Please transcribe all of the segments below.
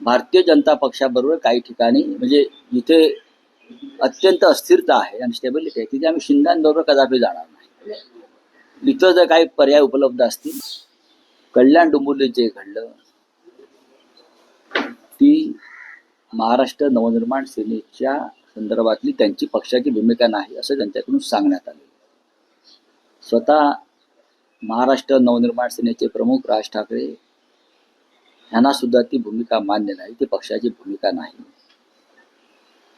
भारतीय जनता पक्षाबरोबर काही ठिकाणी म्हणजे जिथे अत्यंत अस्थिरता आहे आणि स्टेबिलिटी आहे तिथे आम्ही शिंद्यांबरोबर कदापि जाणार नाही. इथं जर काही पर्याय उपलब्ध असतील, कल्याण डोंबिवलीत जे घडलं ती महाराष्ट्र नवनिर्माण सेनेच्या संदर्भातली त्यांची पक्षाची भूमिका नाही असं त्यांच्याकडून सांगण्यात आले. स्वतः महाराष्ट्र नवनिर्माण सेनेचे प्रमुख राज ठाकरे यांना सुद्धा ती भूमिका मान्य नाही, ती पक्षाची भूमिका नाही,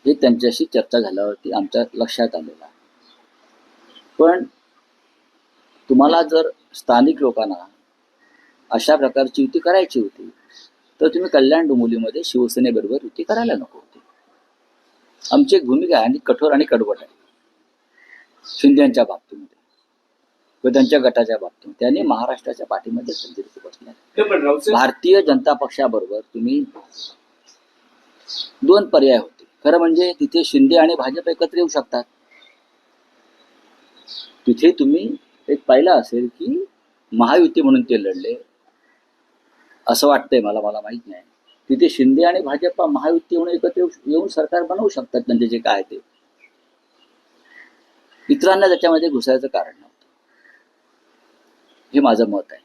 हे त्यांच्याशी चर्चा झाल्यावरती आमच्या लक्षात आलेलं आहे. पण तुम्हाला जर स्थानिक लोकांना अशा प्रकारची युती करायची होती तर तुम्ही कल्याण डोंबिवलीमध्ये शिवसेनेबरोबर युती करायला नको होती. आमची एक भूमिका आहे आणि कठोर आणि कडवट आहे शिंदेच्या बाबतीमध्ये किंवा त्यांच्या गटाच्या बाबतीत. त्यांनी महाराष्ट्राच्या पाठीमध्ये खंजीर बसल्या. भारतीय जनता पक्षाबरोबर तुम्ही दोन पर्याय होते. खरं म्हणजे तिथे शिंदे आणि भाजप एकत्र येऊ शकतात. तिथे तुम्ही एक पाहिलं असेल की महायुती म्हणून ते लढले असं वाटतंय मला माहित नाही. तिथे शिंदे आणि भाजप महायुती म्हणून एकत्र येऊन सरकार बनवू शकतात त्यांचे जे काय ते. इतरांना त्याच्यामध्ये घुसायचं कारण नव्हतं, हे माझं मत आहे.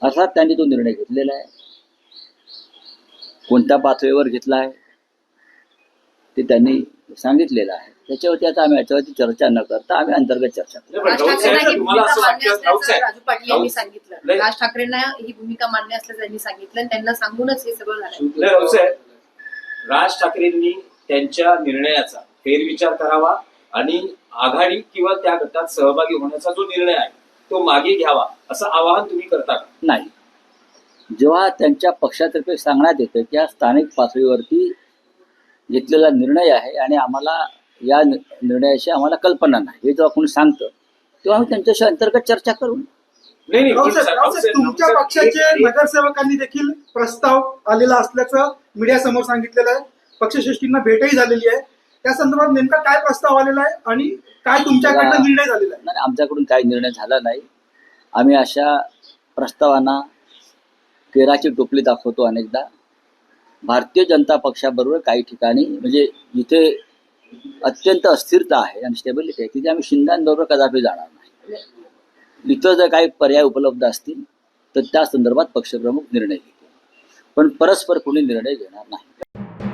अर्थात त्यांनी तो निर्णय घेतलेला आहे. कोणत्या पातळीवर घेतला आहे ते त्यांनी सांगितलेलं आहे. त्याच्यावरती आता आम्ही याच्यावरती चर्चा न करता आम्ही अंतर्गत चर्चा करू. राज ठाकरेंना ही भूमिका मान्य असल्याचं त्यांनी सांगितलं. त्यांना सांगूनच हे सगळं झालं. राज ठाकरेंनी त्यांच्या निर्णयाचा फेरविचार करावा आणि आघाडी किंवा त्या गटात सहभागी होण्याचा जो निर्णय आहे तो मागे घ्यावा असं आवाहन तुम्ही करता का? नाही. जेव्हा त्यांच्या पक्षातर्फे सांगण्यात येतं की हा स्थानिक पातळीवरती घेतलेला निर्णय आहे आणि आम्हाला या निर्णयाची आम्हाला कल्पना नाही, हे जेव्हा कोणी सांगतं तेव्हा आम्ही त्यांच्याशी अंतर्गत चर्चा करू. तुमच्या पक्षाचे नगरसेवकांनी देखील प्रस्ताव आलेला असल्याचं मीडिया समोर सांगितलेलं आहे. पक्षश्रेष्ठींना भेटही झालेली आहे. त्या संदर्भात नेमका काय प्रस्ताव आलेला आहे आणि काय तुमच्याकडनं निर्णय झालेला आहे? नाही, आमच्याकडून काही निर्णय झाला नाही. आम्ही अशा प्रस्तावांना केराची टोपली दाखवतो अनेकदा. भारतीय जनता पक्षाबरोबर काही ठिकाणी म्हणजे जिथे अत्यंत अस्थिरता आहे आणि स्टेबिलिटी आहे तिथे आम्ही शिंद्यांबरोबर कदापि जाणार नाही. इथं जर काही पर्याय उपलब्ध असतील तर त्या संदर्भात पक्षप्रमुख निर्णय घेतील, पण परस्पर कोणी निर्णय घेणार नाही.